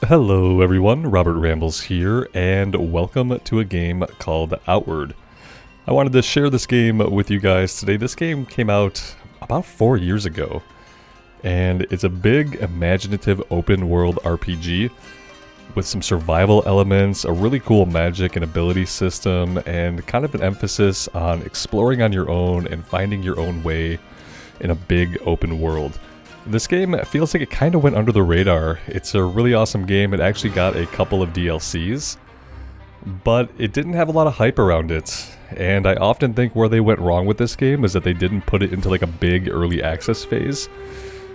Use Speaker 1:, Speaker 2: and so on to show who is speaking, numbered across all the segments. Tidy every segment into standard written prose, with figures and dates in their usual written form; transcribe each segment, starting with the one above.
Speaker 1: Hello everyone, Robert Rambles here, and welcome to a game called Outward. I wanted to share this game with you guys today. This game came out about 4 years ago, and it's a big, imaginative, open-world RPG with some survival elements, a really cool magic and ability system, and kind of an emphasis on exploring on your own and finding your own way in a big open world. This game feels like it kind of went under the radar. It's a really awesome game. It actually got a couple of DLCs, but it didn't have a lot of hype around it. And I often think where they went wrong with this game is that they didn't put it into like a big early access phase.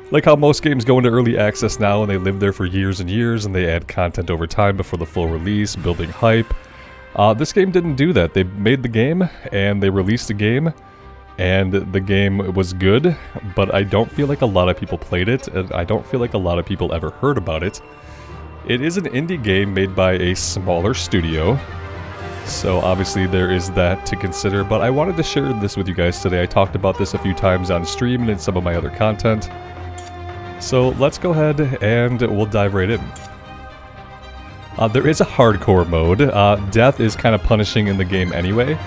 Speaker 1: Like how most games go into early access now and they live there for years and years and they add content over time before the full release, building hype. This game didn't do that. They made the game and they released the game. And the game was good, but I don't feel like a lot of people played it, and I don't feel like a lot of people ever heard about it. It is an indie game made by a smaller studio, so obviously there is that to consider, but I wanted to share this with you guys today. I talked about this a few times on stream and in some of my other content. So let's go ahead and we'll dive right in. There is a hardcore mode. Death is kind of punishing in the game anyway.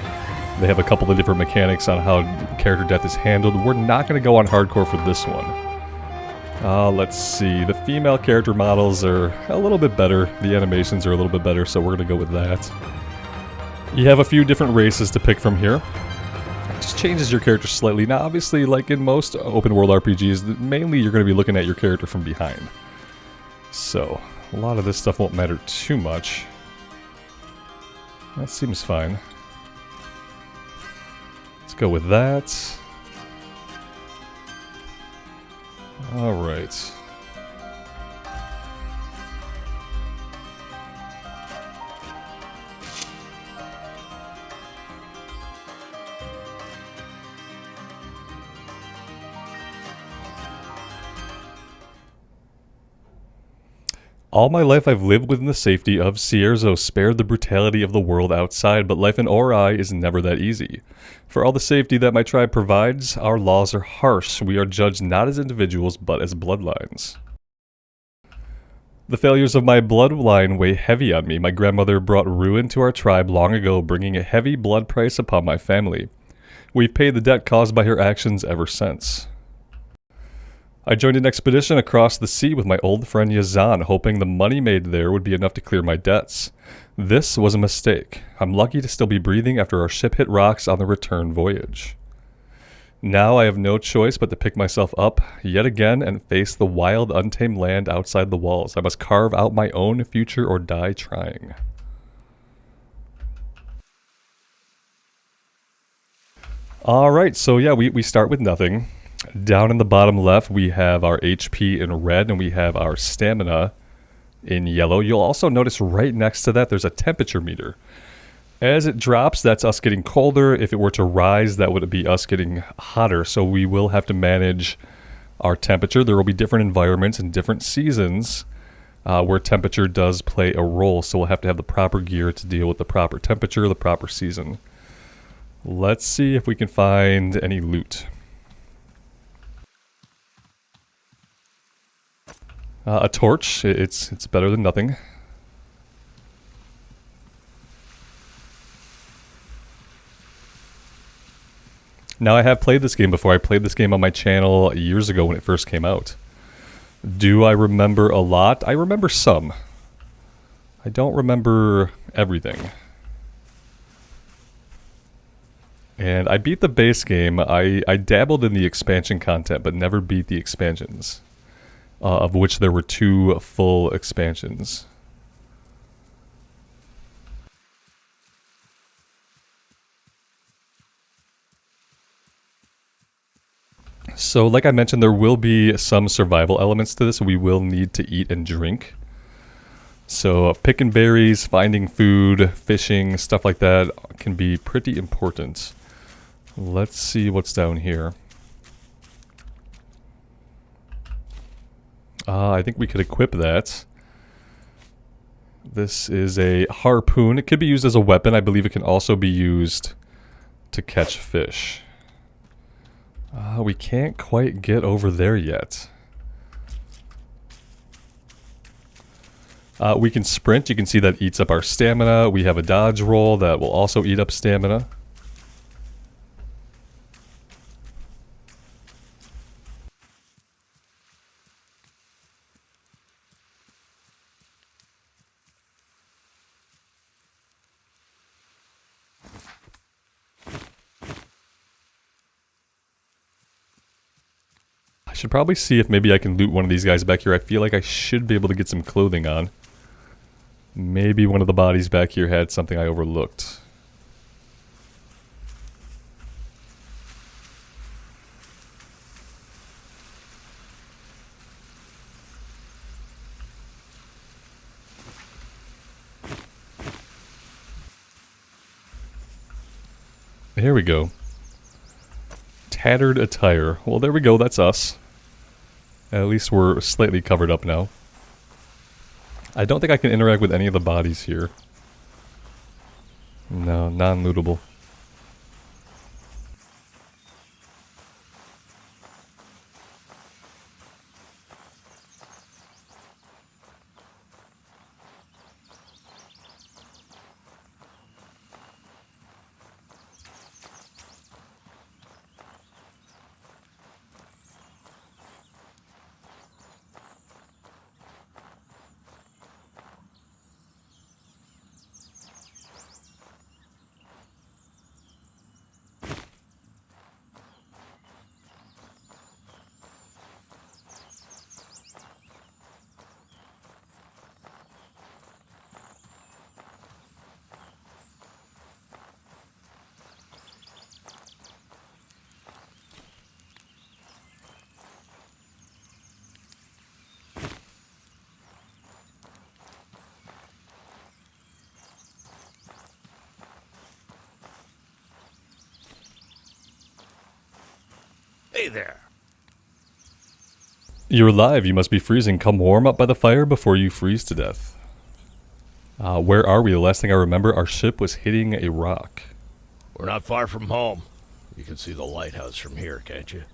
Speaker 1: They have a couple of different mechanics on how character death is handled. We're not going to go on hardcore for this one. Let's see. The female character models are a little bit better. The animations are a little bit better, so we're going to go with that. You have a few different races to pick from here. It just changes your character slightly. Now, obviously, like in most open world RPGs, mainly you're going to be looking at your character from behind. So, a lot of this stuff won't matter too much. That seems fine. Go with that. All right. All my life I've lived within the safety of Cierzo, spared the brutality of the world outside, but life in Ori is never that easy. For all the safety that my tribe provides, our laws are harsh. We are judged not as individuals, but as bloodlines. The failures of my bloodline weigh heavy on me. My grandmother brought ruin to our tribe long ago, bringing a heavy blood price upon my family. We've paid the debt caused by her actions ever since. I joined an expedition across the sea with my old friend Yazan, hoping the money made there would be enough to clear my debts. This was a mistake. I'm lucky to still be breathing after our ship hit rocks on the return voyage. Now I have no choice but to pick myself up yet again and face the wild, untamed land outside the walls. I must carve out my own future or die trying. Alright, so yeah, we start with nothing. Down in the bottom left, we have our HP in red, and we have our stamina in yellow. You'll also notice right next to that, there's a temperature meter. As it drops, that's us getting colder. If it were to rise, that would be us getting hotter. So we will have to manage our temperature. There will be different environments and different seasons where temperature does play a role. So we'll have to have the proper gear to deal with the proper temperature, the proper season. Let's see if we can find any loot. A torch, it's better than nothing. Now I have played this game before. I played this game on my channel years ago when it first came out. Do I remember a lot? I remember some. I don't remember everything. And I beat the base game. I dabbled in the expansion content, but never beat the expansions. Of which there were 2 full expansions. So like I mentioned, there will be some survival elements to this. We will need to eat and drink. So picking berries, finding food, fishing, stuff like that can be pretty important. Let's see what's down here. I think we could equip that. This is a harpoon. It could be used as a weapon. I believe it can also be used to catch fish. We can't quite get over there yet. We can sprint. You can see that eats up our stamina. We have a dodge roll that will also eat up stamina. I should probably see if maybe I can loot one of these guys back here. I feel like I should be able to get some clothing on. Maybe one of the bodies back here had something I overlooked. Here we go. Tattered attire. Well, there we go. That's us. At least we're slightly covered up now. I don't think I can interact with any of the bodies here. No, non-lootable.
Speaker 2: Hey there.
Speaker 1: You're alive. You must be freezing. Come warm up by the fire before you freeze to death. Where are we? The last thing I remember, our ship was hitting a rock.
Speaker 2: We're not far from home. You can see the lighthouse from here, can't you?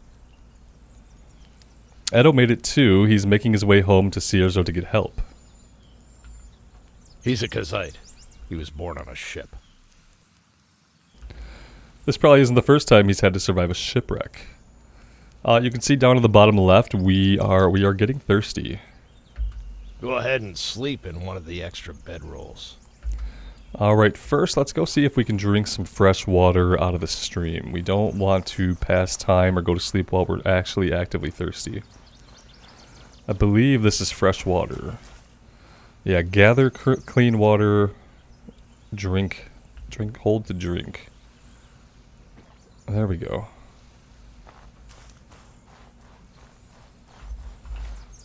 Speaker 1: Edo made it too. He's making his way home to Cierzo to get help.
Speaker 2: He's a Kazite. He was born on a ship.
Speaker 1: This probably isn't the first time he's had to survive a shipwreck. You can see down at the bottom left, we are getting thirsty.
Speaker 2: Go ahead and sleep in one of the extra bedrolls.
Speaker 1: Alright, first let's go see if we can drink some fresh water out of the stream. We don't want to pass time or go to sleep while we're actually actively thirsty. I believe this is fresh water. Yeah, gather clean water, drink, hold to drink. There we go.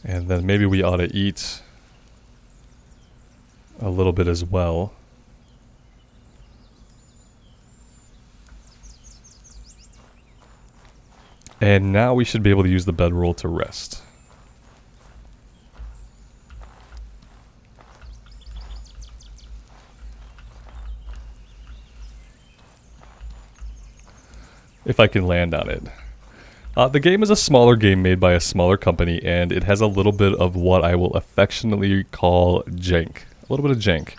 Speaker 1: And then maybe we ought to eat a little bit as well. And now we should be able to use the bedroll to rest. If I can land on it. The game is a smaller game made by a smaller company, and it has a little bit of what I will affectionately call jank. A little bit of jank.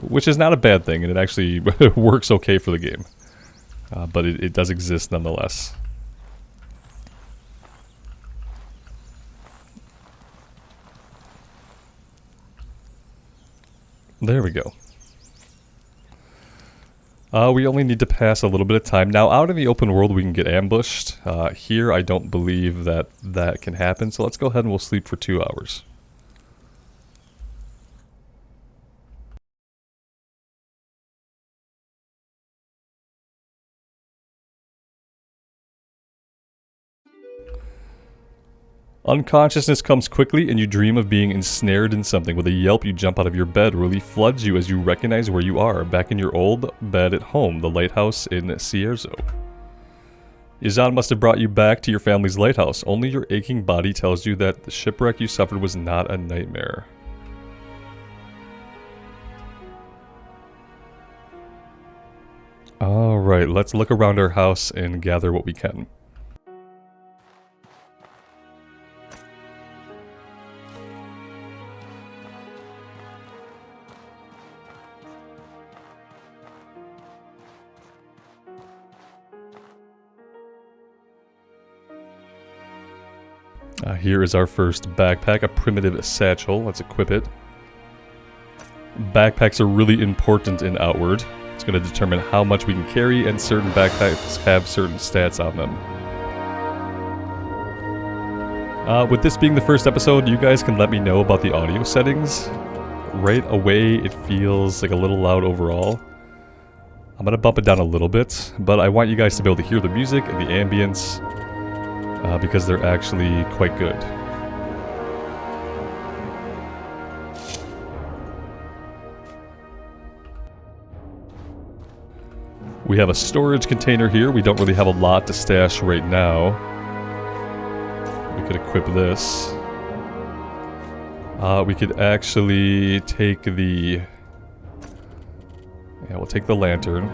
Speaker 1: Which is not a bad thing, and it actually works okay for the game. But it does exist nonetheless. There we go. We only need to pass a little bit of time. Now, out in the open world, we can get ambushed. Here, I don't believe that that can happen, so let's go ahead and we'll sleep for 2 hours. Unconsciousness comes quickly and you dream of being ensnared in something. With a yelp, you jump out of your bed. Relief floods you as you recognize where you are, back in your old bed at home, the lighthouse in Cierzo. Izan must have brought you back to your family's lighthouse. Only your aching body tells you that the shipwreck you suffered was not a nightmare. Alright, let's look around our house and gather what we can. Here is our first backpack, a primitive satchel. Let's equip it. Backpacks are really important in Outward. It's going to determine how much we can carry, and certain backpacks have certain stats on them. With this being the first episode, you guys can let me know about the audio settings. Right away, it feels like a little loud overall. I'm going to bump it down a little bit, but I want you guys to be able to hear the music and the ambience, because they're actually quite good. We have a storage container here. We don't really have a lot to stash right now. We could equip this. We could actually take the... Yeah, we'll take the lantern.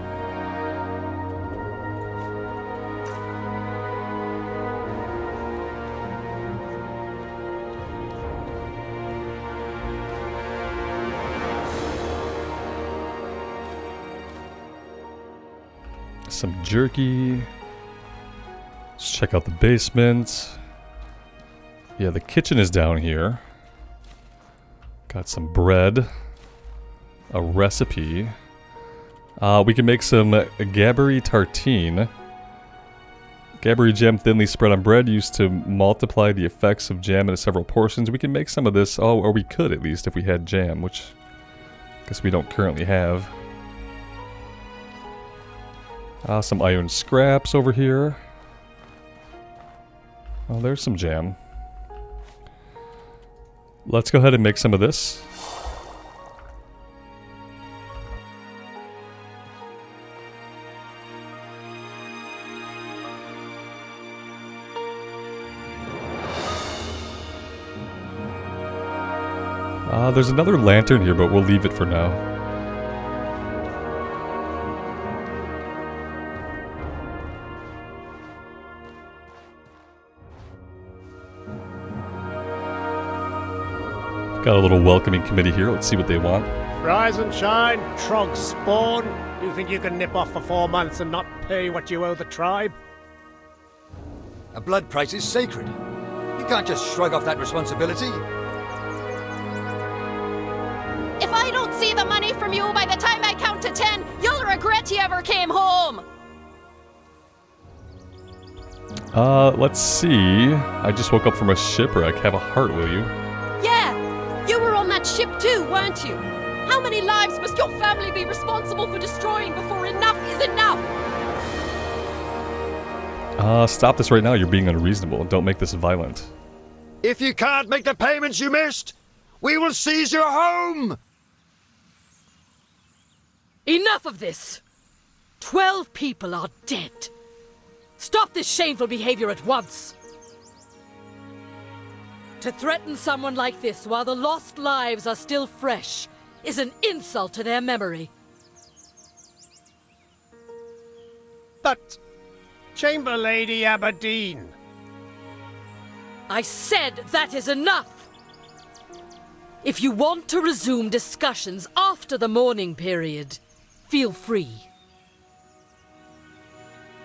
Speaker 1: Some jerky. Let's check out the basement. Yeah, the kitchen is down here. Got some bread. A recipe. We can make some Gabbery tartine. Gabbery jam thinly spread on bread used to multiply the effects of jam into several portions. We can make some of this, or we could at least if we had jam, which I guess we don't currently have. Some iron scraps over here. Oh, there's some jam. Let's go ahead and make some of this. There's another lantern here, but we'll leave it for now. Got a little welcoming committee here. Let's see what they want.
Speaker 3: Rise and shine, Trog spawn. You think you can nip off for 4 months and not pay what you owe the tribe?
Speaker 4: A blood price is sacred. You can't just shrug off that responsibility.
Speaker 5: If I don't see the money from you by the time I count to 10, you'll regret you ever came home!
Speaker 1: Let's see. I just woke up from a shipwreck. Have a heart, will you?
Speaker 5: Yeah, you were on that ship too, weren't you? How many lives must your family be responsible for destroying before enough is enough?
Speaker 1: Stop this right now. You're being unreasonable. Don't make this violent.
Speaker 4: If you can't make the payments you missed, we will seize your home!
Speaker 6: Enough of this! 12 people are dead. Stop this shameful behavior at once! To threaten someone like this while the lost lives are still fresh is an insult to their memory.
Speaker 3: But, Chamber Lady Aberdeen.
Speaker 6: I said that is enough! If you want to resume discussions after the mourning period, feel free.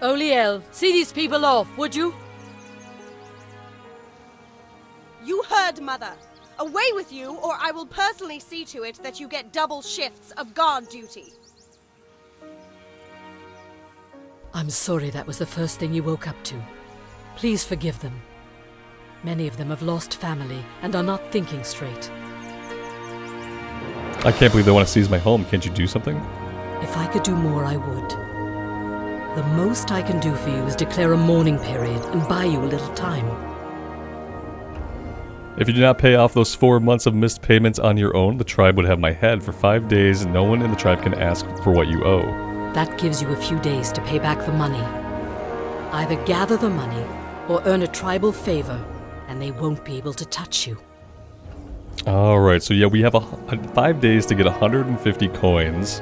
Speaker 6: Oliel, see these people off, would you?
Speaker 7: You heard, Mother. Away with you, or I will personally see to it that you get double shifts of guard duty.
Speaker 6: I'm sorry that was the first thing you woke up to. Please forgive them. Many of them have lost family and are not thinking straight.
Speaker 1: I can't believe they want to seize my home. Can't you do something?
Speaker 6: If I could do more, I would. The most I can do for you is declare a mourning period and buy you a little time.
Speaker 1: If you do not pay off those 4 months of missed payments on your own, the tribe would have my head for 5 days, and no one in the tribe can ask for what you owe.
Speaker 6: That gives you a few days to pay back the money. Either gather the money or earn a tribal favor, and they won't be able to touch you.
Speaker 1: Alright, so yeah, we have 5 days to get 150 coins.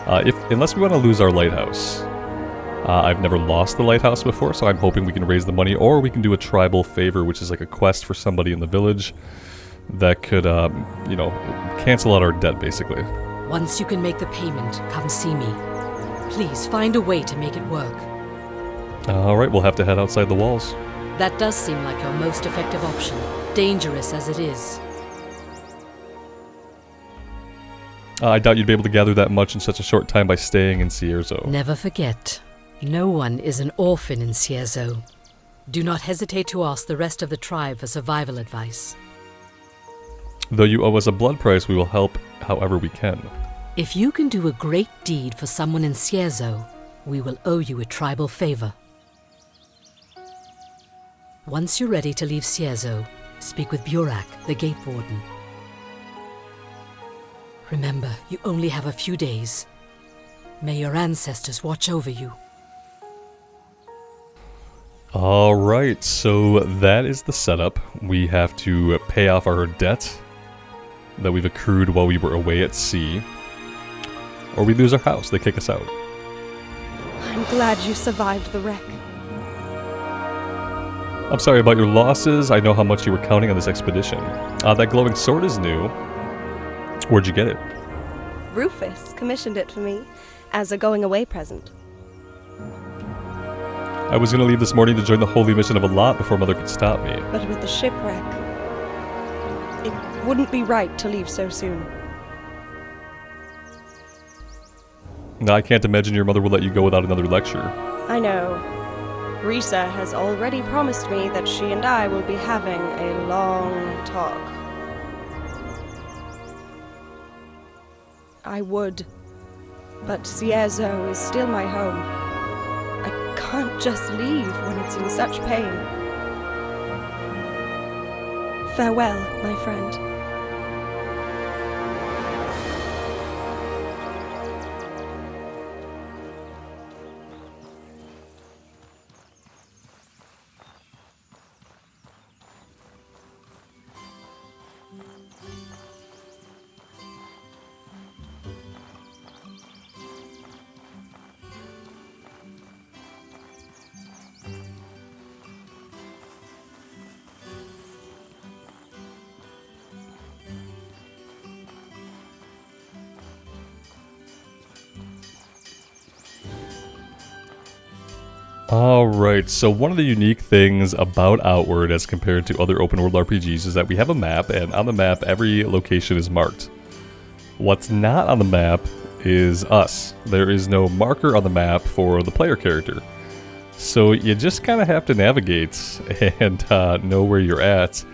Speaker 1: Unless we want to lose our lighthouse. I've never lost the lighthouse before, so I'm hoping we can raise the money, or we can do a tribal favor, which is like a quest for somebody in the village that could, you know, cancel out our debt, basically.
Speaker 6: Once you can make the payment, come see me. Please find a way to make it work.
Speaker 1: Alright, we'll have to head outside the walls.
Speaker 6: That does seem like your most effective option, dangerous as it is.
Speaker 1: I doubt you'd be able to gather that much in such a short time by staying in Cierzo.
Speaker 6: Never forget, no one is an orphan in Cierzo. Do not hesitate to ask the rest of the tribe for survival advice.
Speaker 1: Though you owe us a blood price, we will help however we can.
Speaker 6: If you can do a great deed for someone in Cierzo, we will owe you a tribal favor. Once you're ready to leave Cierzo, speak with Burak, the gate warden. Remember, you only have a few days. May your ancestors watch over you.
Speaker 1: Alright, so that is the setup. We have to pay off our debt that we've accrued while we were away at sea. Or we lose our house, they kick us out.
Speaker 7: I'm glad you survived the wreck.
Speaker 1: I'm sorry about your losses, I know how much you were counting on this expedition. That glowing sword is new. Where'd you get it?
Speaker 7: Rufus commissioned it for me as a going-away present.
Speaker 1: I was gonna leave this morning to join the holy mission of Allah before Mother could stop me.
Speaker 7: But with the shipwreck, it wouldn't be right to leave so soon.
Speaker 1: Now, I can't imagine your mother will let you go without another lecture.
Speaker 7: I know. Risa has already promised me that she and I will be having a long talk. I would, but Cierzo is still my home. I can't just leave when it's in such pain. Farewell, my friend.
Speaker 1: Alright, so one of the unique things about Outward as compared to other open world RPGs is that we have a map, and on the map every location is marked. What's not on the map is us. There is no marker on the map for the player character. So you just kind of have to navigate and know where you're at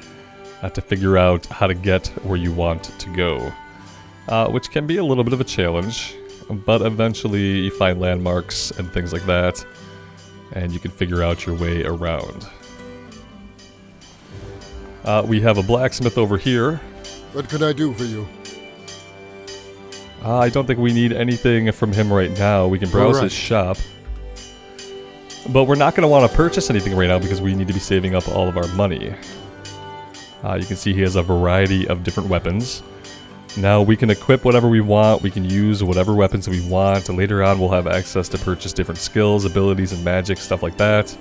Speaker 1: to figure out how to get where you want to go. Which can be a little bit of a challenge, but eventually you find landmarks and things like that, and you can figure out your way around. We have a blacksmith over here.
Speaker 8: What can I do for you?
Speaker 1: I don't think we need anything from him right now. We can browse his shop. But we're not going to want to purchase anything right now because we need to be saving up all of our money. You can see he has a variety of different weapons. Now we can equip whatever we want, we can use whatever weapons we want, and later on we'll have access to purchase different skills, abilities, and magic, stuff like that.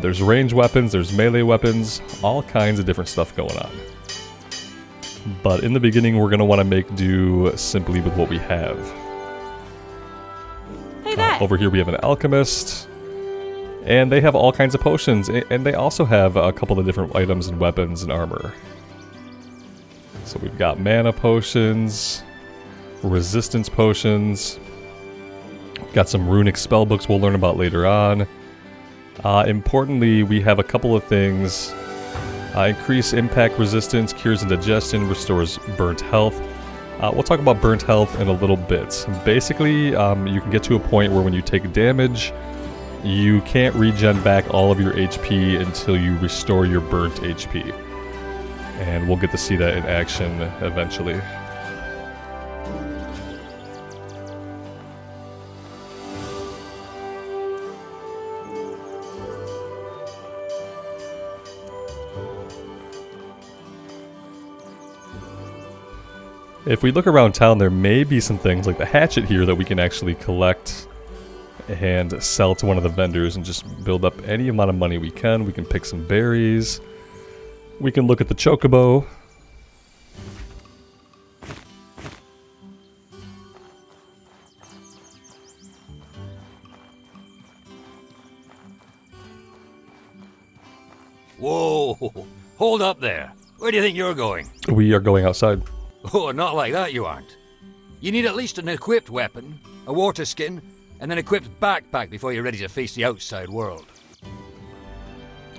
Speaker 1: There's range weapons, there's melee weapons, all kinds of different stuff going on. But in the beginning we're going to want to make do simply with what we have.
Speaker 7: Hey there!
Speaker 1: Over here we have an alchemist, and they have all kinds of potions, and they also have a couple of different items and weapons and armor. So we've got mana potions, resistance potions, got some runic spellbooks we'll learn about later on. Importantly, we have a couple of things. Increase impact resistance, cures indigestion, restores burnt health. We'll talk about burnt health in a little bit. Basically, you can get to a point where when you take damage, you can't regen back all of your HP until you restore your burnt HP. And we'll get to see that in action eventually. If we look around town, there may be some things like the hatchet here that we can actually collect and sell to one of the vendors and just build up any amount of money we can. We can pick some berries. We can look at the chocobo.
Speaker 4: Whoa! Hold up there. Where do you think you're going?
Speaker 1: We are going outside.
Speaker 4: Oh, not like that you aren't. You need at least an equipped weapon, a water skin, and an equipped backpack before you're ready to face the outside world.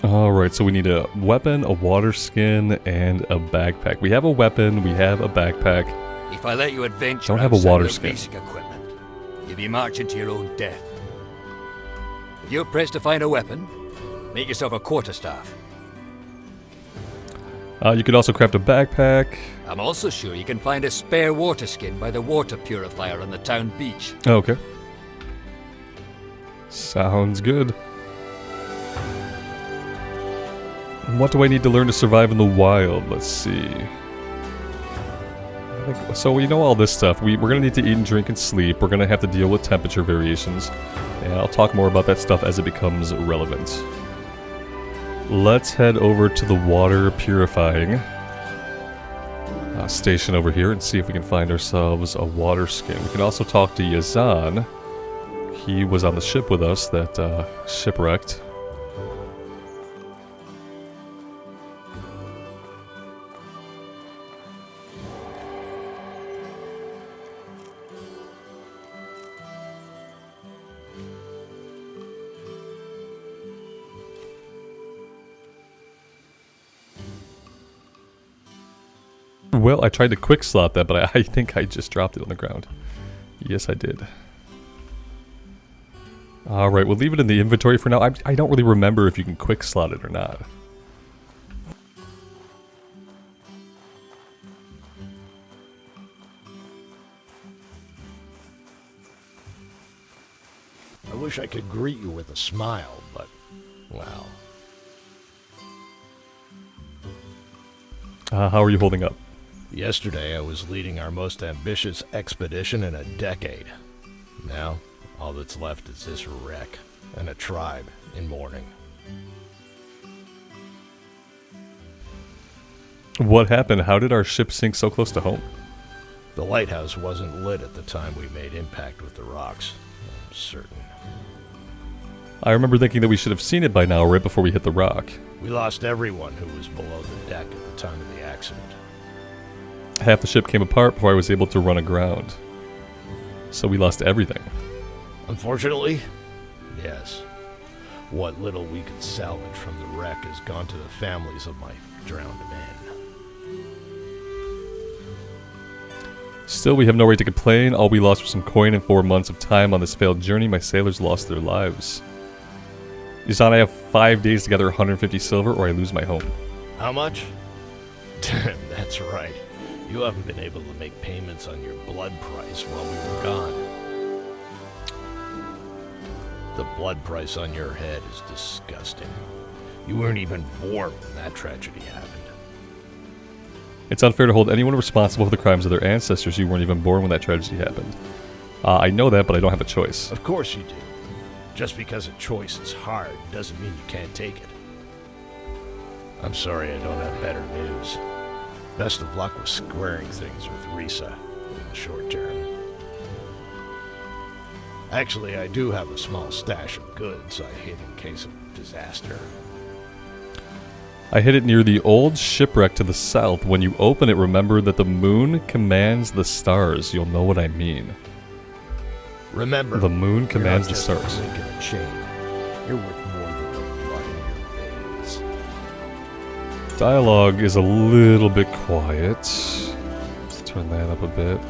Speaker 1: Alright, so we need a weapon, a water skin, and a backpack. We have a weapon, we have a backpack.
Speaker 4: If I let you adventure
Speaker 1: Don't have a
Speaker 4: outside
Speaker 1: water
Speaker 4: without
Speaker 1: skin.
Speaker 4: basic equipment, you'll be marching to your own death. If you're pressed to find a weapon, make yourself a quarterstaff.
Speaker 1: You could also craft a backpack.
Speaker 4: I'm also sure you can find a spare water skin by the water purifier on the town beach.
Speaker 1: Oh, okay. Sounds good. What do I need to learn to survive in the wild? Let's see. So we know all this stuff. We're going to need to eat and drink and sleep. We're going to have to deal with temperature variations. And I'll talk more about that stuff as it becomes relevant. Let's head over to the water purifying station over here and see if we can find ourselves a water skin. We can also talk to Yazan. He was on the ship with us that shipwrecked. Well, I tried to quick slot that, but I think I just dropped it on the ground. Yes, I did. Alright, we'll leave it in the inventory for now. I don't really remember if you can quick slot it or not.
Speaker 2: I wish I could greet you with a smile, but, well.
Speaker 1: How are you holding up?
Speaker 2: Yesterday I was leading our most ambitious expedition in a decade. Now, all that's left is this wreck, and a tribe in mourning.
Speaker 1: What happened? How did our ship sink so close to home?
Speaker 2: The lighthouse wasn't lit at the time we made impact with the rocks, I'm certain.
Speaker 1: I remember thinking that we should have seen it by now, right before we hit the rock.
Speaker 2: We lost everyone who was below the deck at the time of the accident.
Speaker 1: Half the ship came apart before I was able to run aground. So we lost everything.
Speaker 2: Unfortunately, yes. What little we could salvage from the wreck has gone to the families of my drowned men.
Speaker 1: Still, we have no right to complain. All we lost was some coin and 4 months of time on this failed journey. My sailors lost their lives. Yazan, I have 5 days to gather 150 silver or I lose my home.
Speaker 2: How much? That's right. You haven't been able to make payments on your blood price while we were gone. The blood price on your head is disgusting. You weren't even born when that tragedy happened.
Speaker 1: It's unfair to hold anyone responsible for the crimes of their ancestors. You weren't even born when that tragedy happened. I know that, but I don't have a choice.
Speaker 2: Of course you do. Just because a choice is hard doesn't mean you can't take it. I'm sorry I don't have better news. Best of luck with squaring things with Risa in the short term. Actually, I do have a small stash of goods I hid in case of disaster.
Speaker 1: I hid it near the old shipwreck to the south. When you open it, remember that the moon commands the stars. You'll know what I mean.
Speaker 2: Remember,
Speaker 1: the moon commands the
Speaker 2: you're not
Speaker 1: stars.
Speaker 2: just a link in a chain. You're worth more than the blood in your veins.
Speaker 1: Dialogue is a little bit quiet. Let's turn that up a bit.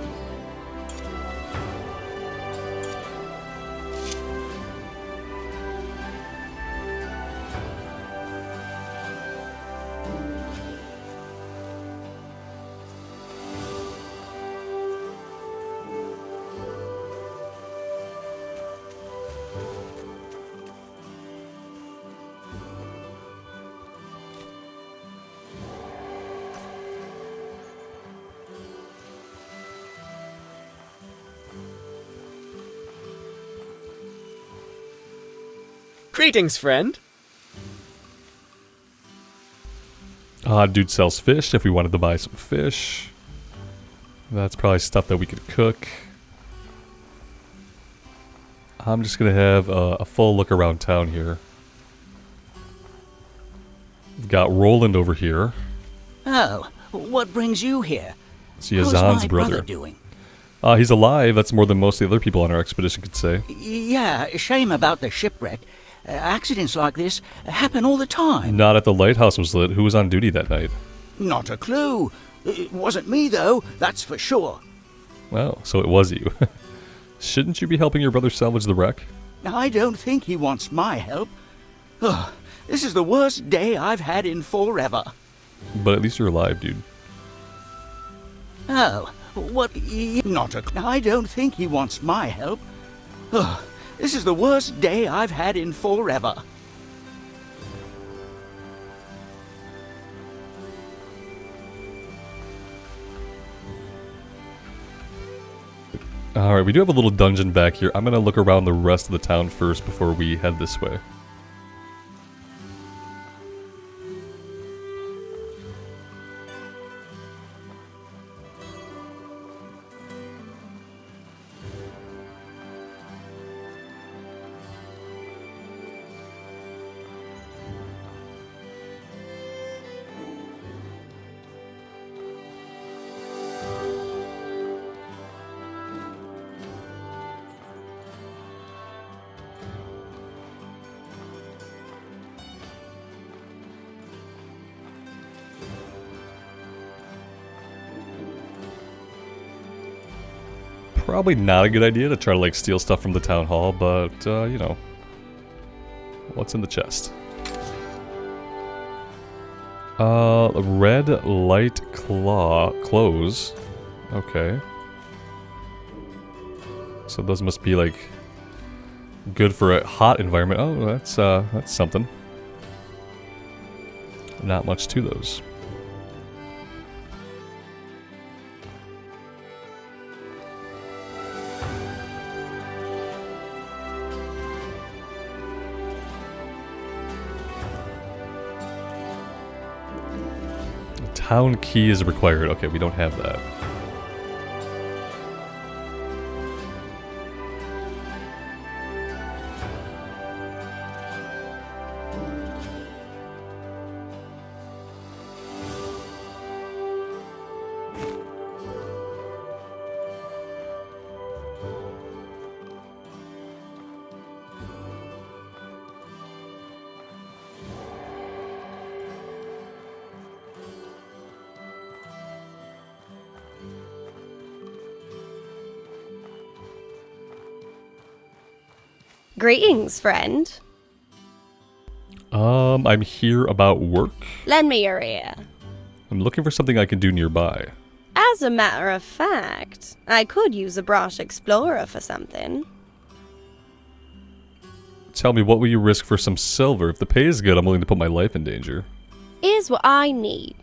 Speaker 9: Greetings, friend.
Speaker 1: Dude sells fish if we wanted to buy some fish. That's probably stuff that we could cook. I'm just gonna have a full look around town here. We've got Roland over here.
Speaker 9: Oh, what brings you here?
Speaker 1: It's
Speaker 9: How's
Speaker 1: Yazan's
Speaker 9: my
Speaker 1: brother.
Speaker 9: doing?
Speaker 1: He's alive. That's more than most of the other people on our expedition could say.
Speaker 9: Yeah, shame about the shipwreck. Accidents like this happen all the time.
Speaker 1: Not if the lighthouse was lit. Who was on duty that night?
Speaker 9: Not a clue. It wasn't me, though, that's for sure.
Speaker 1: Well, so it was you. Shouldn't you be helping your brother salvage the wreck?
Speaker 9: I don't think he wants my help. Ugh, this is the worst day I've had in forever.
Speaker 1: But at least you're alive, dude.
Speaker 9: Oh, what? Not a... I don't think he wants my help. Ugh, this is the worst day I've had in forever.
Speaker 1: Alright, we do have a little dungeon back here. I'm going to look around the rest of the town first before we head this way. Probably not a good idea to try to like steal stuff from the town hall, but you know, what's in the chest? Red light clothes. Okay. So those must be like good for a hot environment. Oh, that's something. Not much to those. Town key is required. Okay, we don't have that.
Speaker 10: Greetings, friend.
Speaker 1: I'm here about work.
Speaker 10: Lend me your ear.
Speaker 1: I'm looking for something I can do nearby.
Speaker 10: As a matter of fact, I could use a brush explorer for something.
Speaker 1: Tell me, what will you risk for some silver? If the pay is good, I'm willing to put my life in danger.
Speaker 10: Here's what I need.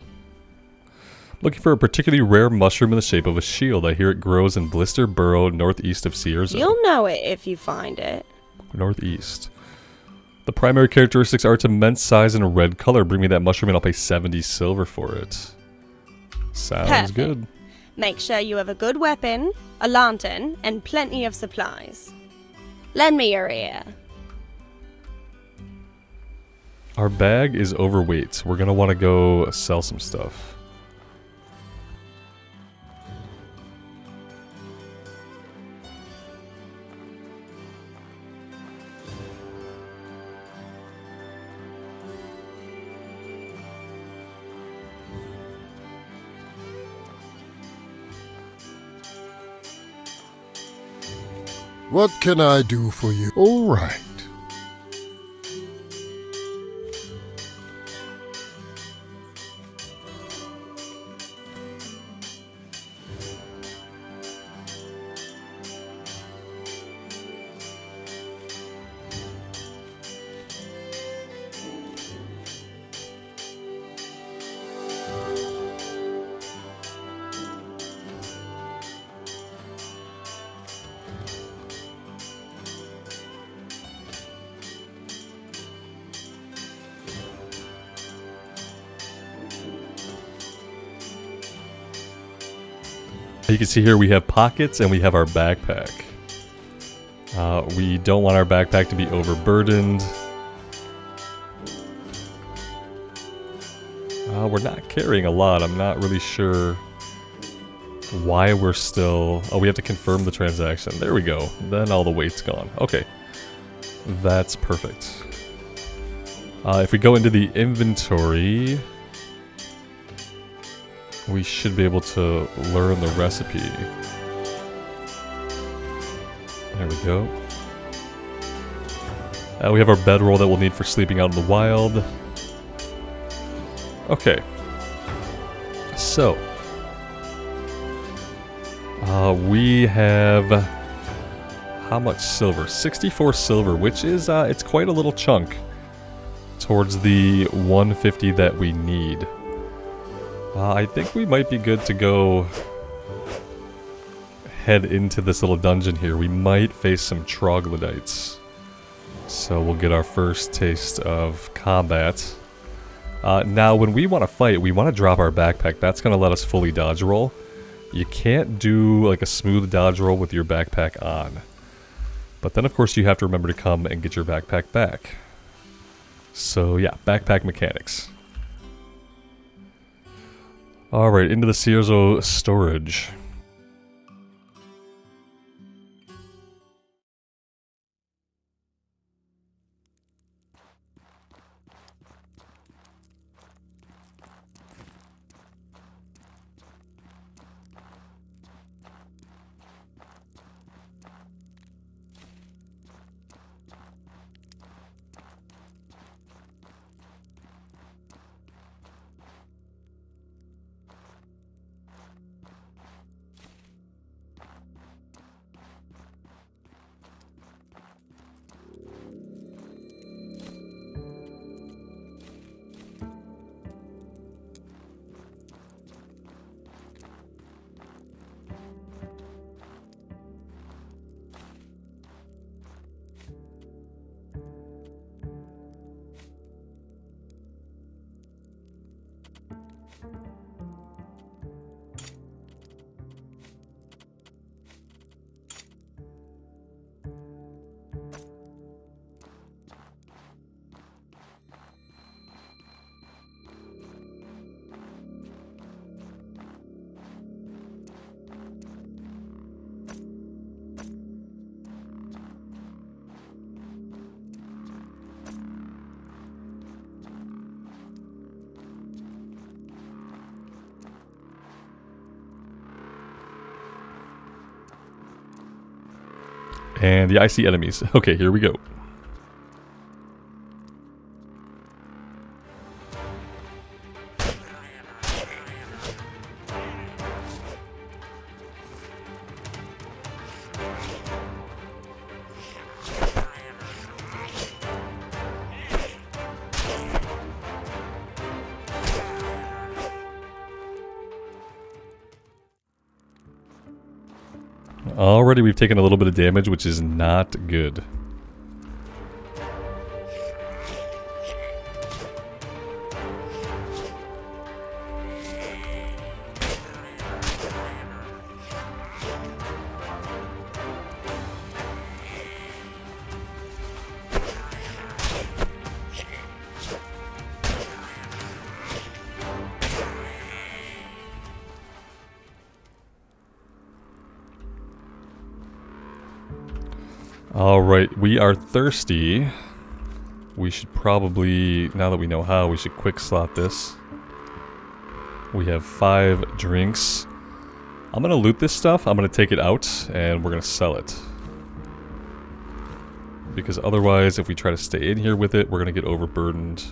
Speaker 1: Looking for a particularly rare mushroom in the shape of a shield. I hear it grows in Blister Burrow, northeast of Cierzo.
Speaker 10: You'll know it if you find it.
Speaker 1: Northeast. The primary characteristics are its immense size and a red color. Bring me that mushroom and I'll pay 70 silver for it. Sounds
Speaker 10: Perfect.
Speaker 1: good.
Speaker 10: Make sure you have a good weapon, a lantern, and plenty of supplies. Lend me your ear.
Speaker 1: Our bag is overweight. We're gonna want to go sell some stuff.
Speaker 8: What can I do for you? All right.
Speaker 1: You can see here we have pockets and we have our backpack. We don't want our backpack to be overburdened. We're not carrying a lot. I'm not really sure why we're still... Oh, we have to confirm the transaction. There we go. Then all the weight's gone. Okay. That's perfect. If we go into the inventory, we should be able to learn the recipe. There we go. We have our bedroll that we'll need for sleeping out in the wild. Okay. So. We have... How much silver? 64 silver, which is, it's quite a little chunk towards the 150 that we need. I think we might be good to go head into this little dungeon here. We might face some troglodytes. So we'll get our first taste of combat. Now, when we want to fight, we want to drop our backpack. That's going to let us fully dodge roll. You can't do like a smooth dodge roll with your backpack on. But then, of course, you have to remember to come and get your backpack back. So, yeah, backpack mechanics. Alright, into the Cierzo storage. And yeah, I see enemies. Okay, here we go. Already we've taken a little bit of damage, which is not good. Alright, we are thirsty. We should probably, now that we know how, we should quick slot this. We have 5 drinks. I'm gonna loot this stuff, I'm gonna take it out, and we're gonna sell it. Because otherwise, if we try to stay in here with it, we're gonna get overburdened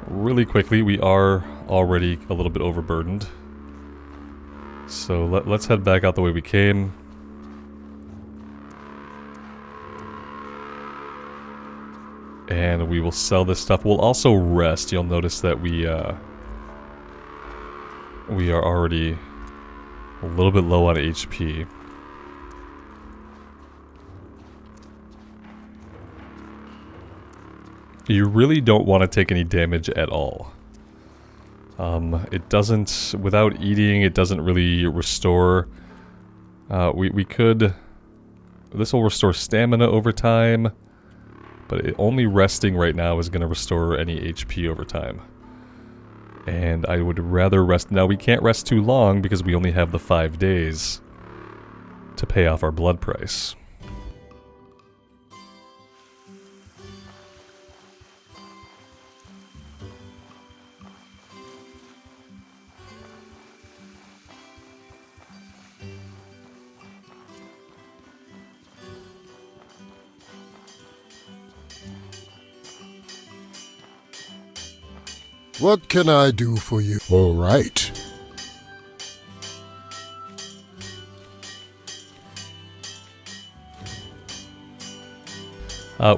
Speaker 1: really quickly. We are already a little bit overburdened. So let's head back out the way we came. And we will sell this stuff. We'll also rest. You'll notice that we are already a little bit low on HP. You really don't want to take any damage at all. It doesn't, without eating, it doesn't really restore. We could, this will restore stamina over time. But only resting right now is going to restore any HP over time. And I would rather rest... Now, we can't rest too long because we only have the 5 days to pay off our blood price.
Speaker 8: What can I do for you? All right.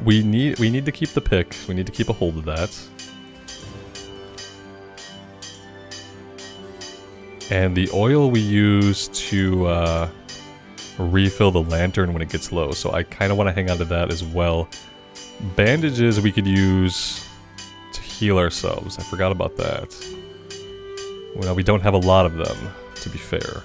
Speaker 1: We need to keep the pick. We need to keep a hold of that. And the oil we use to refill the lantern when it gets low. So I kind of want to hang on to that as well. Bandages we could use to heal ourselves. I forgot about that. Well, we don't have a lot of them, to be fair.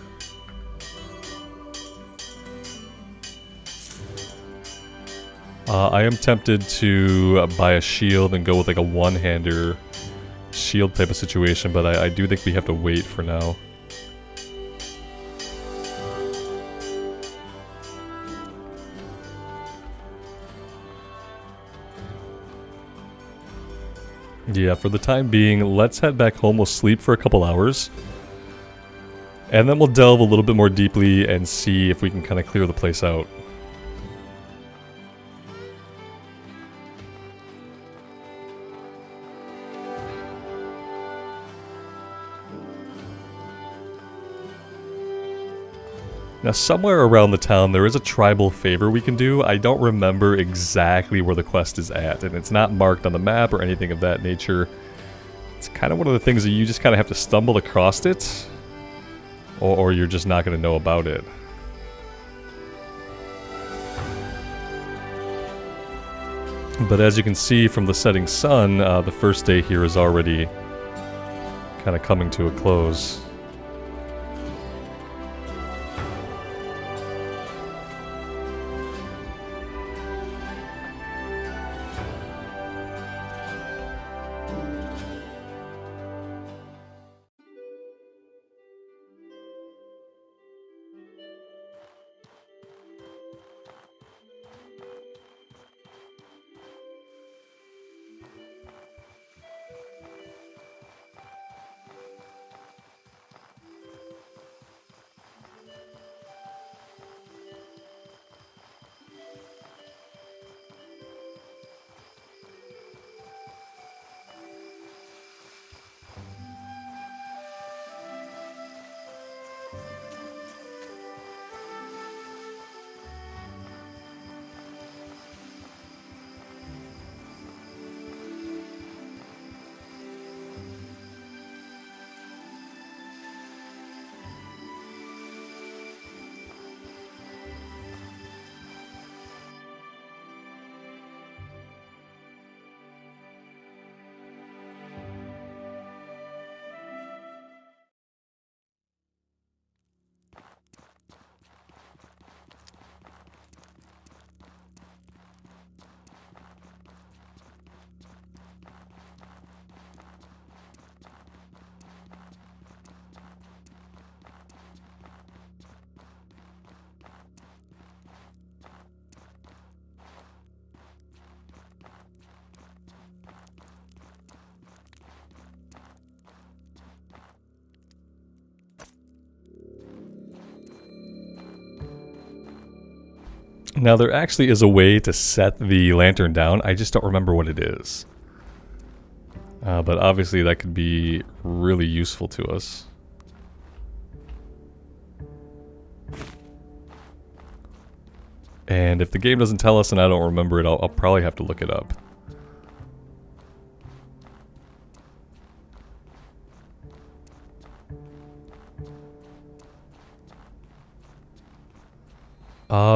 Speaker 1: I am tempted to buy a shield and go with like a one-hander shield type of situation, but I do think we have to wait for now. Yeah, for the time being, let's head back home. We'll sleep for a couple hours. And then we'll delve a little bit more deeply and see if we can kind of clear the place out. Now, somewhere around the town, there is a tribal favor we can do. I don't remember exactly where the quest is at, and it's not marked on the map or anything of that nature. It's kind of one of the things that you just kind of have to stumble across it, or you're just not going to know about it. But as you can see from the setting sun, the first day here is already kind of coming to a close. Now, there actually is a way to set the lantern down. I just don't remember what it is. But obviously that could be really useful to us. And if the game doesn't tell us and I don't remember it, I'll probably have to look it up.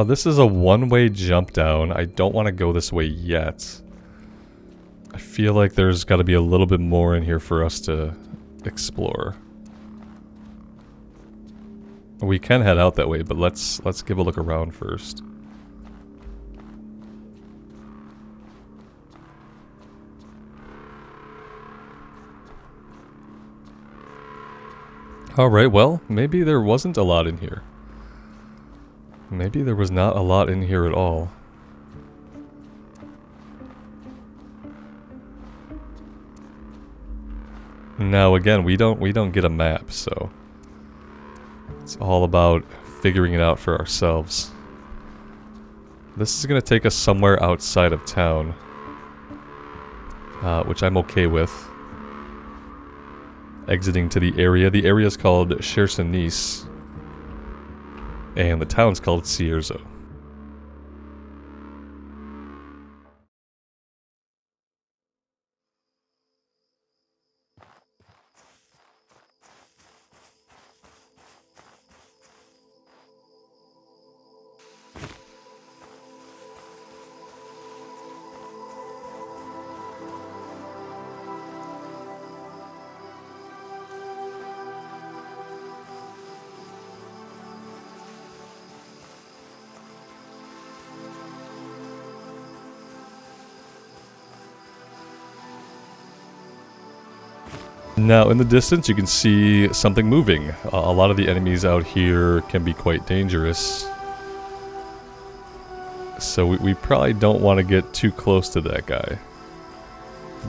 Speaker 1: This is a one-way jump down. I don't want to go this way yet. I feel like there's got to be a little bit more in here for us to explore. We can head out that way, but let's give a look around first. Alright, well, maybe there wasn't a lot in here. Maybe there was not a lot in here at all. Now again, we don't get a map, so it's all about figuring it out for ourselves. This is gonna take us somewhere outside of town, which I'm okay with. Exiting to the area. The area is called Cierzo, and the town's called Cierzo. Now, in the distance, you can see something moving. A lot of the enemies out here can be quite dangerous. So we probably don't want to get too close to that guy.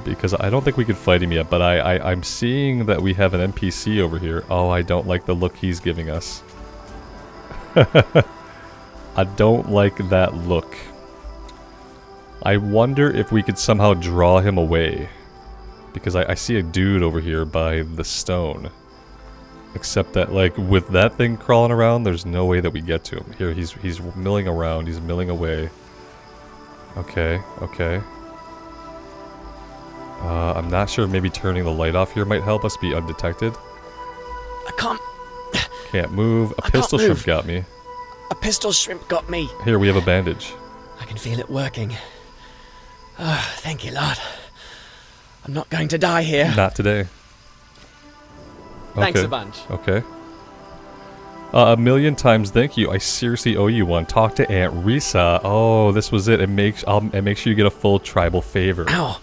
Speaker 1: Because I don't think we can fight him yet, but I'm seeing that we have an NPC over here. Oh, I don't like the look he's giving us. I don't like that look. I wonder if we could somehow draw him away. Because I see a dude over here by the stone. Except that, like, with that thing crawling around, there's no way that we get to him. Here, he's milling around, he's milling away. Okay, okay. I'm not sure, maybe turning the light off here might help us be undetected.
Speaker 11: I can't...
Speaker 1: Can't move. A pistol shrimp got me.
Speaker 11: A pistol shrimp got me.
Speaker 1: Here, we have a bandage.
Speaker 11: I can feel it working. Oh, thank you, Lord. I'm not going to die here.
Speaker 1: Not today.
Speaker 11: Thanks
Speaker 1: Okay.
Speaker 11: a bunch.
Speaker 1: Okay. A million times thank you. I seriously owe you one. Talk to Aunt Risa. Oh, this was it. It make sure you get a full tribal favor.
Speaker 11: Ow.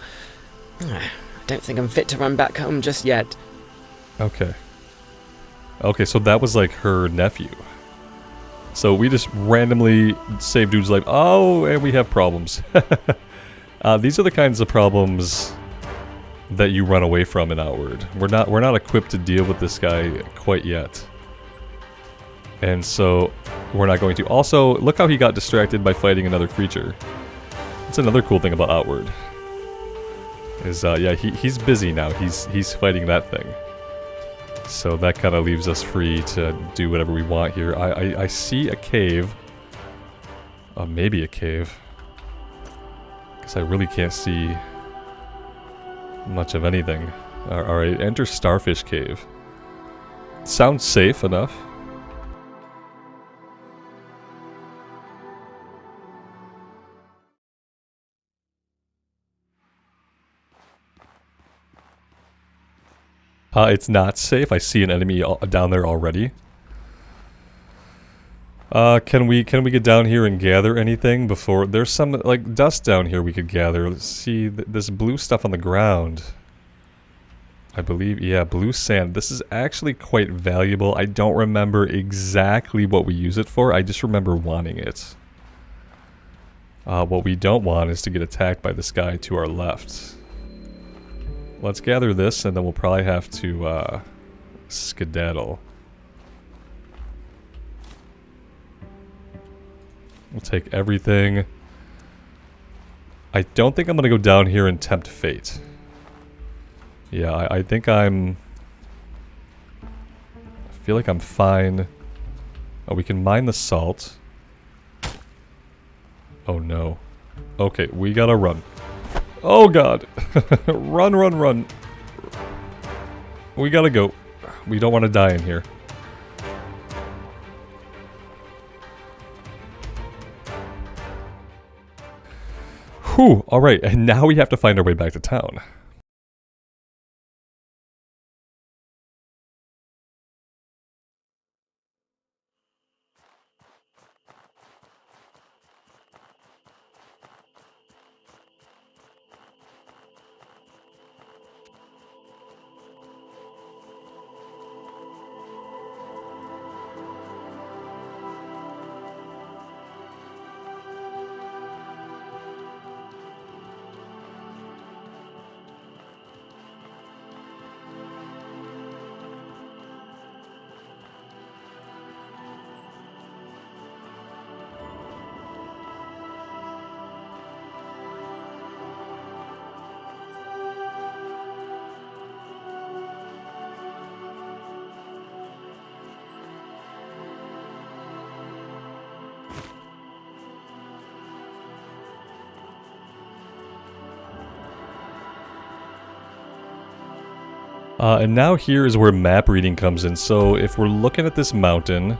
Speaker 11: I don't think I'm fit to run back home just yet.
Speaker 1: Okay. Okay, so that was like her nephew. So we just randomly save dude's life. Oh, and we have problems. These are the kinds of problems that you run away from in Outward. We're not equipped to deal with this guy quite yet. And so we're not going to. Also, look how he got distracted by fighting another creature. That's another cool thing about Outward. Is yeah, he's busy now. He's fighting that thing. So that kind of leaves us free to do whatever we want here. I see a cave. Maybe a cave. Because I really can't see much of anything. Alright, enter Starfish Cave. Sounds safe enough. It's not safe. I see an enemy down there already. Can we get down here and gather anything before... There's some, like, dust down here we could gather. Let's see, this blue stuff on the ground. I believe, yeah, blue sand. This is actually quite valuable. I don't remember exactly what we use it for. I just remember wanting it. What we don't want is to get attacked by this guy to our left. Let's gather this, and then we'll probably have to, skedaddle. We'll take everything. I don't think I'm gonna go down here and tempt fate. Yeah, I think I feel like I'm fine. Oh, we can mine the salt. Oh no. Okay, we gotta run. Oh god! Run, run, run. We gotta go. We don't want to die in here. Whew, alright, and now we have to find our way back to town. And now here is where map reading comes in. So if we're looking at this mountain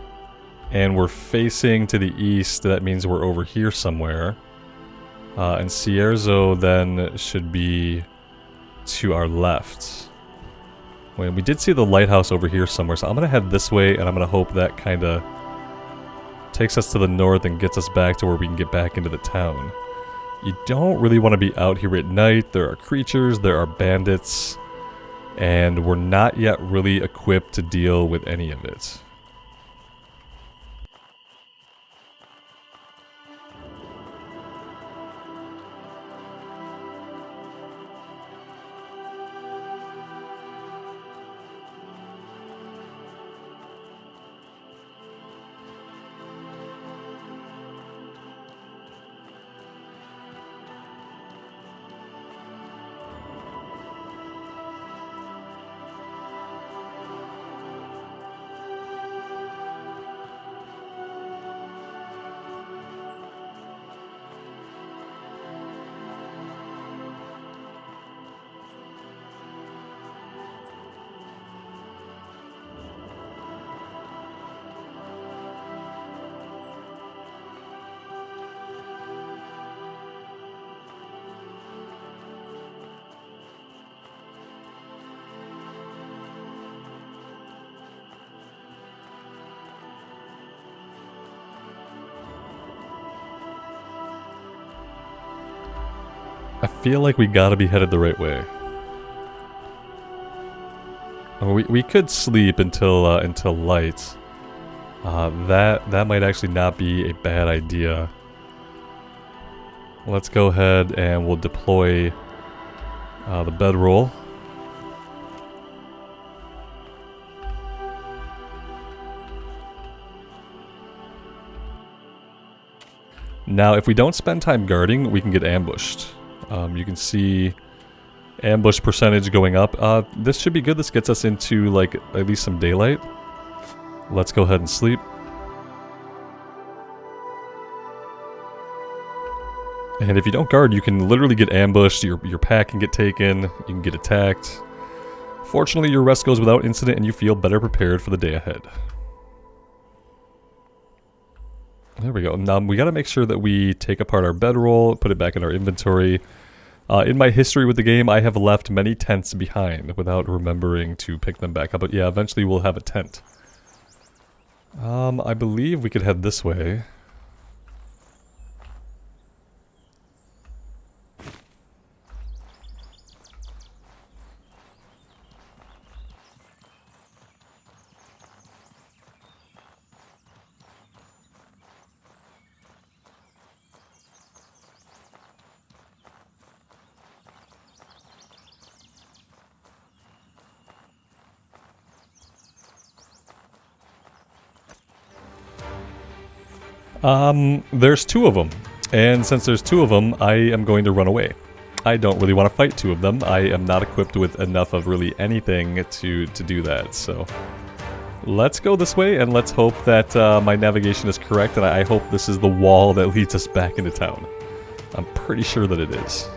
Speaker 1: and we're facing to the east, that means we're over here somewhere. And Cierzo then should be to our left. When we did see the lighthouse over here somewhere, so I'm going to head this way, and I'm going to hope that kind of takes us to the north and gets us back to where we can get back into the town. You don't really want to be out here at night. There are creatures, there are bandits, and we're not yet really equipped to deal with any of it. I feel like we gotta be headed the right way. We could sleep until light. That might actually not be a bad idea. Let's go ahead and we'll deploy the bedroll. Now, if we don't spend time guarding, we can get ambushed. You can see ambush percentage going up. This should be good. This gets us into, like, at least some daylight. Let's go ahead and sleep. And if you don't guard, you can literally get ambushed. Your pack can get taken. You can get attacked. Fortunately, your rest goes without incident and you feel better prepared for the day ahead. There we go. Now, we gotta make sure that we take apart our bedroll, put it back in our inventory. In my history with the game, I have left many tents behind without remembering to pick them back up. But yeah, eventually we'll have a tent. I believe we could head this way. There's two of them, and since there's two of them, I am going to run away. I don't really want to fight two of them. I am not equipped with enough of really anything to do that, so let's go this way, and let's hope that my navigation is correct, and I hope this is the wall that leads us back into town. I'm pretty sure that it is.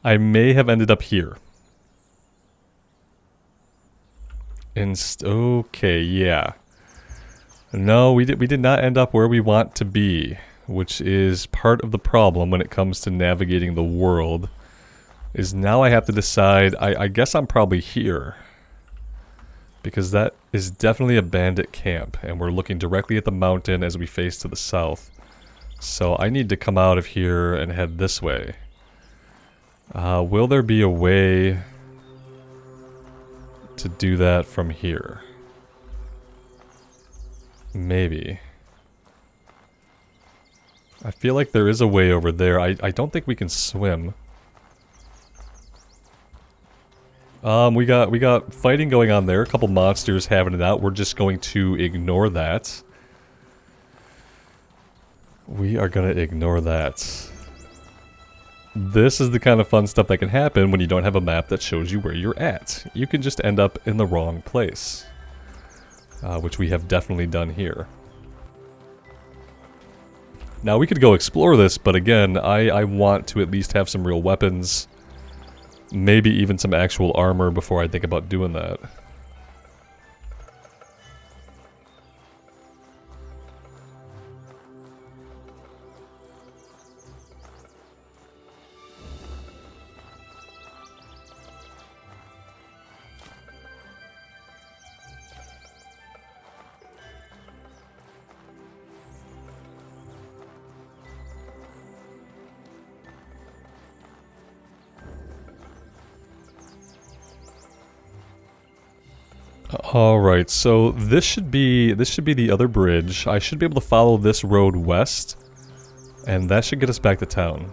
Speaker 1: I may have ended up here. Okay, yeah. No, we did not end up where we want to be, which is part of the problem when it comes to navigating the world, is now I have to decide, I guess I'm probably here. Because that is definitely a bandit camp, and we're looking directly at the mountain as we face to the south. So I need to come out of here and head this way. Will there be a way to do that from here? Maybe. I feel like there is a way over there. I don't think we can swim. We got fighting going on there. A couple monsters having it out. We're just going to ignore that. We are going to ignore that. This is the kind of fun stuff that can happen when you don't have a map that shows you where you're at. You can just end up in the wrong place. Which we have definitely done here. Now we could go explore this, but again, I want to at least have some real weapons. Maybe even some actual armor before I think about doing that. Alright, so this should be the other bridge. I should be able to follow this road west, and that should get us back to town.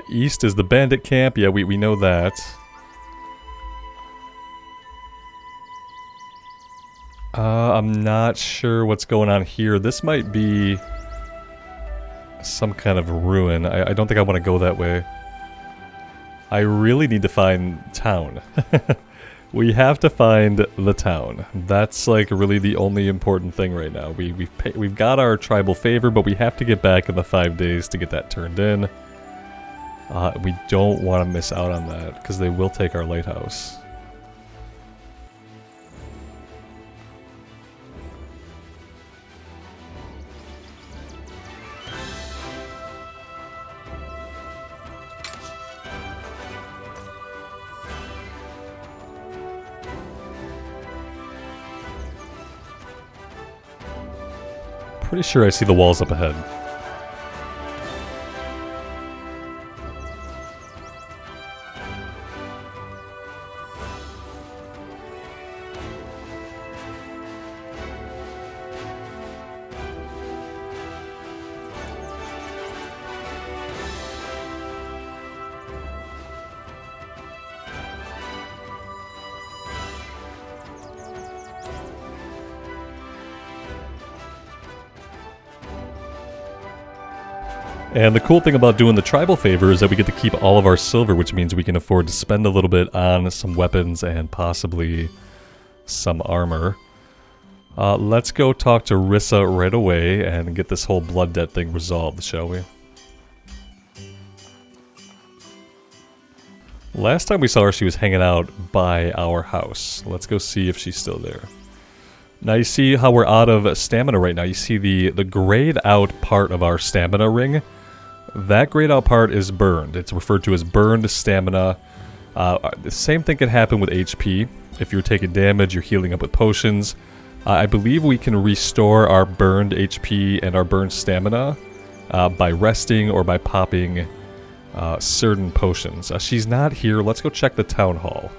Speaker 1: East is the bandit camp. Yeah, we know that. I'm not sure what's going on here. This might be some kind of ruin. I don't think I want to go that way. I really need to find town. We have to find the town. That's like really the only important thing right now. We've got our tribal favor, but we have to get back in the 5 days to get that turned in. We don't want to miss out on that, because they will take our lighthouse. Pretty sure I see the walls up ahead. And the cool thing about doing the tribal favor is that we get to keep all of our silver, which means we can afford to spend a little bit on some weapons and possibly some armor. Let's go talk to Rissa right away and get this whole blood debt thing resolved, shall we? Last time we saw her, she was hanging out by our house. Let's go see if she's still there. Now you see how we're out of stamina right now. You see the grayed out part of our stamina ring. That grayed out part is burned. It's referred to as burned stamina. The same thing can happen with HP. If you're taking damage, you're healing up with potions. I believe we can restore our burned HP and our burned stamina by resting or by popping certain potions. She's not here. Let's go check the town hall.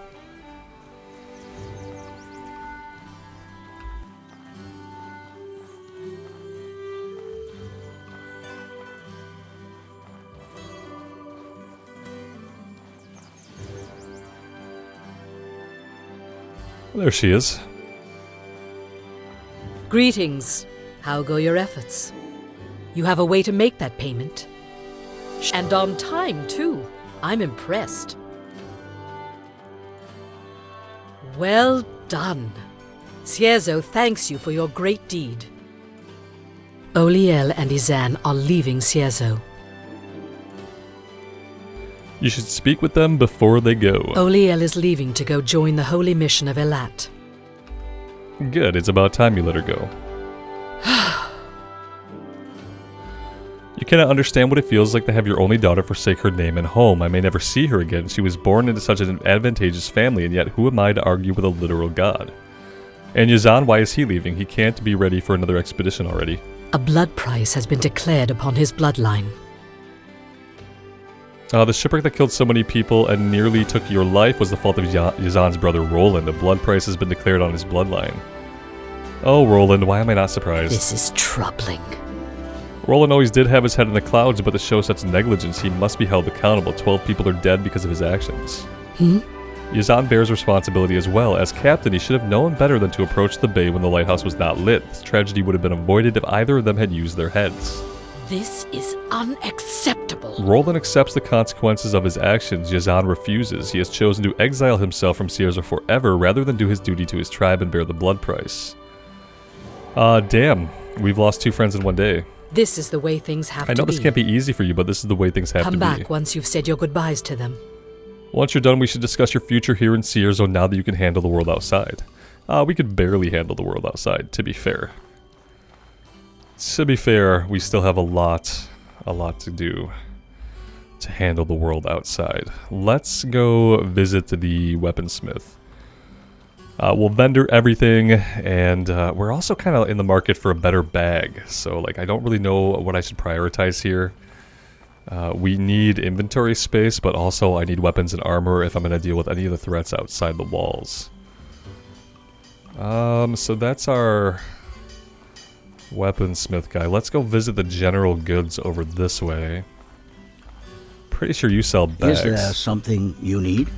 Speaker 1: There she is.
Speaker 6: Greetings. How go your efforts? You have a way to make that payment. And on time, too. I'm impressed. Well done. Cierzo thanks you for your great deed. Oliel and Izan are leaving Cierzo.
Speaker 1: You should speak with them before they go.
Speaker 6: Oliel is leaving to go join the holy mission of Elat.
Speaker 1: Good, it's about time you let her go. You cannot understand what it feels like to have your only daughter forsake her name and home. I may never see her again. She was born into such an advantageous family, and yet who am I to argue with a literal god? And Yazan, why is he leaving? He can't be ready for another expedition already.
Speaker 6: A blood price has been declared upon his bloodline.
Speaker 1: The shipwreck that killed so many people and nearly took your life was the fault of Yazan's brother Roland. A blood price has been declared on his bloodline. Oh, Roland, why am I not surprised?
Speaker 6: This is troubling.
Speaker 1: Roland always did have his head in the clouds, but to show such negligence, he must be held accountable. 12 people are dead because of his actions. Yazan bears responsibility as well. As captain, he should have known better than to approach the bay when the lighthouse was not lit. This tragedy would have been avoided if either of them had used their heads.
Speaker 6: This is unacceptable.
Speaker 1: Roland accepts the consequences of his actions. Yazan refuses. He has chosen to exile himself from Cierzo forever rather than do his duty to his tribe and bear the blood price. Damn. We've lost 2 friends in one day.
Speaker 6: This is the way things have to be.
Speaker 1: I know this can't be easy for you, but this is the way things have to be.
Speaker 6: Come back once you've said your goodbyes to them.
Speaker 1: Once you're done, we should discuss your future here in Cierzo now that you can handle the world outside. We could barely handle the world outside, to be fair. To be fair, we still have a lot to do to handle the world outside. Let's go visit the weaponsmith. We'll vendor everything, and we're also kind of in the market for a better bag. So, like, I don't really know what I should prioritize here. We need inventory space, but also I need weapons and armor if I'm going to deal with any of the threats outside the walls. So that's our weaponsmith guy. Let's go visit the general goods over this way. Pretty sure you sell bags.
Speaker 9: Is there something you need?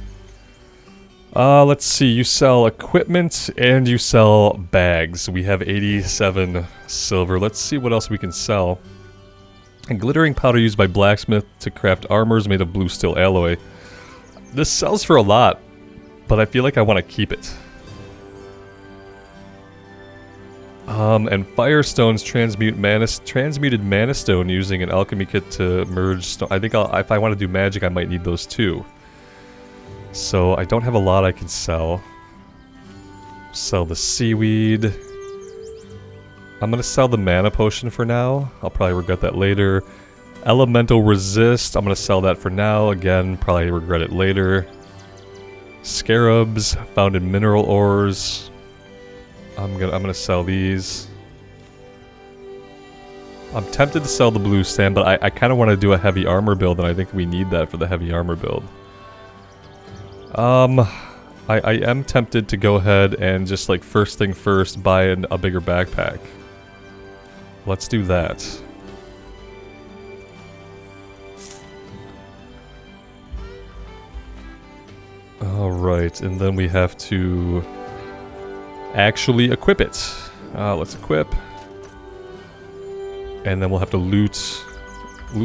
Speaker 1: Let's see. You sell equipment and you sell bags. We have 87 silver. Let's see what else we can sell. And glittering powder used by blacksmith to craft armors made of blue steel alloy. This sells for a lot, but I feel like I want to keep it. And firestones transmuted mana stone using an alchemy kit to merge stone. I think if I want to do magic, I might need those too. So I don't have a lot I can sell. Sell the seaweed. I'm going to sell the mana potion for now. I'll probably regret that later. Elemental resist. I'm going to sell that for now. Again, probably regret it later. Scarabs found in mineral ores. I'm gonna sell these. I'm tempted to sell the blue sand, but I kind of want to do a heavy armor build, and I think we need that for the heavy armor build. I am tempted to go ahead and just, like, first thing first, buy a bigger backpack. Let's do that. Alright, and then we have to actually equip it. Let's equip. And then we'll have to loot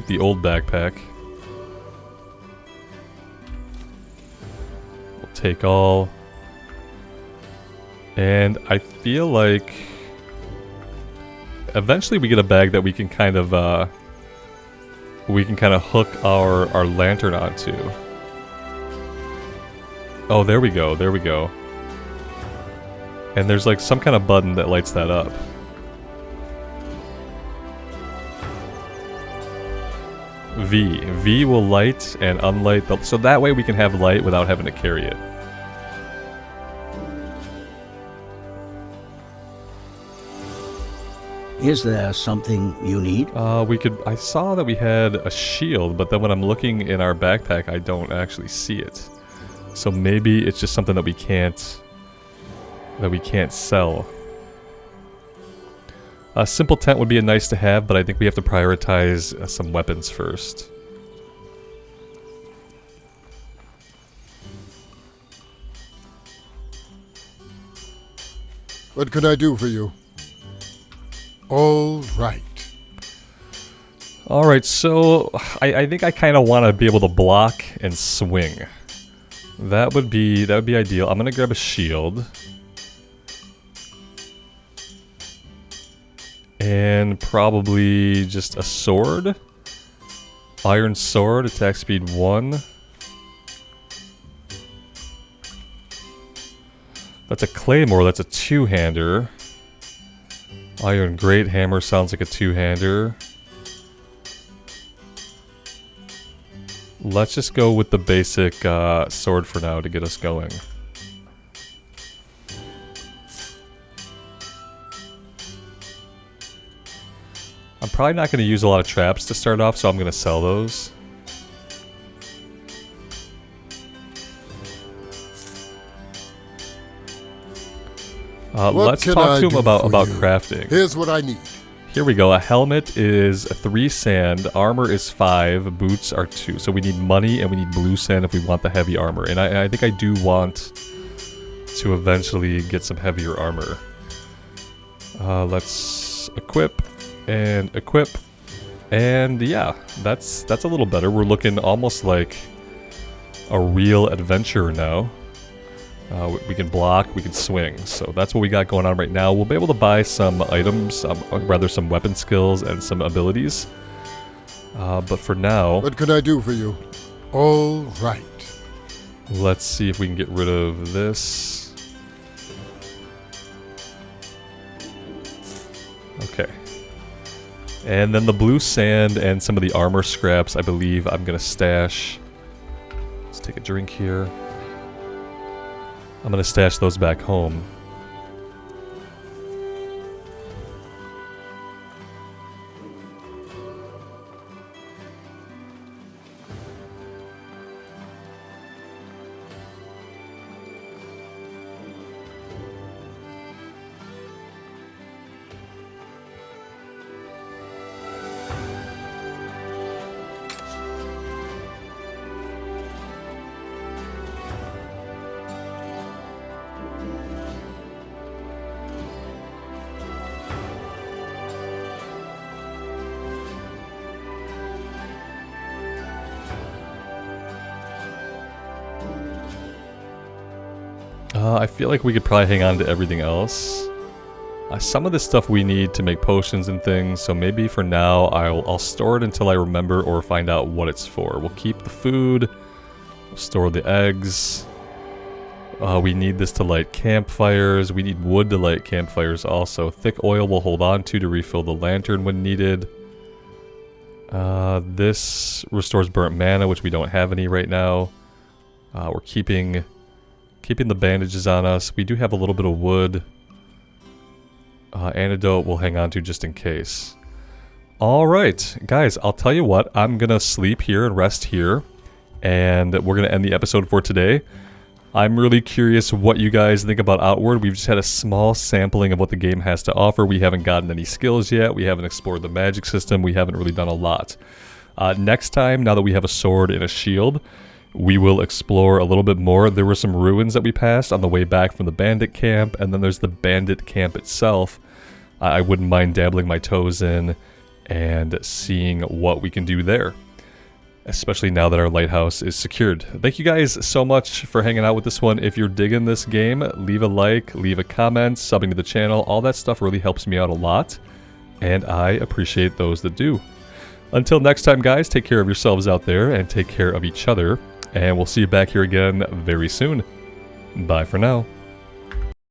Speaker 1: the old backpack. We'll take all. And I feel like eventually we get a bag that we can kind of hook our lantern onto. Oh, there we go, there we go. And there's like some kind of button that lights that up. V will light and unlight the, so that way we can have light without having to carry it.
Speaker 9: Is there something you need?
Speaker 1: I saw that we had a shield, but then when I'm looking in our backpack, I don't actually see it. So maybe it's just something that we can't sell. A simple tent would be a nice to have, but I think we have to prioritize some weapons first.
Speaker 8: What can I do for you? All right.
Speaker 1: Alright, so I think I kind of want to be able to block and swing. That would be ideal. I'm gonna grab a shield. And probably just a sword. Iron sword, attack speed 1. That's a claymore, that's a two-hander. Iron great hammer sounds like a two-hander. Let's just go with the basic sword for now to get us going. I'm probably not going to use a lot of traps to start off, so I'm going to sell those. Let's talk to him about crafting.
Speaker 8: Here's what I need.
Speaker 1: Here we go. A helmet is 3 sand, armor is 5, boots are 2. So we need money and we need blue sand if we want the heavy armor. And I think I do want to eventually get some heavier armor. Let's equip and equip. And yeah, that's a little better. We're looking almost like a real adventurer now. We can block, we can swing, so that's what we got going on right now. We'll be able to buy some items, rather some weapon skills and some abilities. But for now...
Speaker 8: What can I do for you? All right.
Speaker 1: Let's see if we can get rid of this. Okay. And then the blue sand and some of the armor scraps, I believe I'm going to stash. Let's take a drink here. I'm going to stash those back home. I feel like we could probably hang on to everything else. Some of this stuff we need to make potions and things, so maybe for now I'll store it until I remember or find out what it's for. We'll keep the food, we'll store the eggs. We need this to light campfires, we need wood to light campfires also. Thick oil we'll hold on to refill the lantern when needed. This restores burnt mana, which we don't have any right now. We're keeping the bandages on us. We do have a little bit of wood. Antidote we'll hang on to just in case. Alright, guys, I'll tell you what. I'm gonna sleep here and rest here. And we're gonna end the episode for today. I'm really curious what you guys think about Outward. We've just had a small sampling of what the game has to offer. We haven't gotten any skills yet. We haven't explored the magic system. We haven't really done a lot. Next time, now that we have a sword and a shield, we will explore a little bit more. There were some ruins that we passed on the way back from the bandit camp, and then there's the bandit camp itself. I wouldn't mind dabbling my toes in and seeing what we can do there, especially now that our lighthouse is secured. Thank you guys so much for hanging out with this one. If you're digging this game, leave a like, leave a comment, subbing to the channel. All that stuff really helps me out a lot, and I appreciate those that do. Until next time, guys, take care of yourselves out there and take care of each other. And we'll see you back here again very soon. Bye for now.